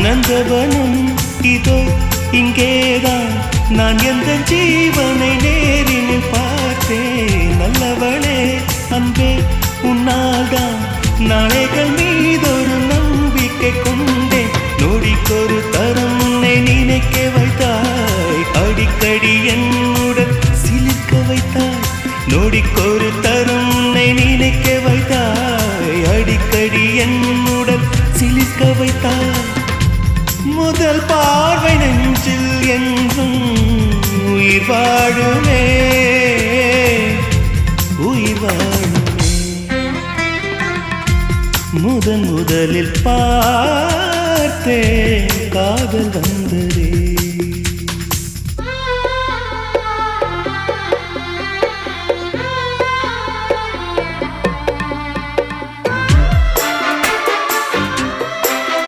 நந்தவனம் இதோ இங்கேதான் நான் எந்த ஜீவனை நேரில் பார்த்தேன். நல்லவளே அன்பே உன்னால்தான் நாளைகள் மீதொரு நம்பிக்கை கொண்டேன். நொடிக்கொரு தரம் உன்னை நினைக்க வைத்தாய், அடிக்கடி என்னுடன் சிலிர்க்க வைத்தாய். நொடிக்கொரு தரம் உன்னை நினைக்க வைத்தாய், அடிக்கடி என்னுடன் சிலிர்க்க வைத்தாய். முதல் பார்வை நெஞ்சில் என்றும் உயிர் வாழுமே, உயிர் வாழுமே. முதலில் பார்த்தே காதல்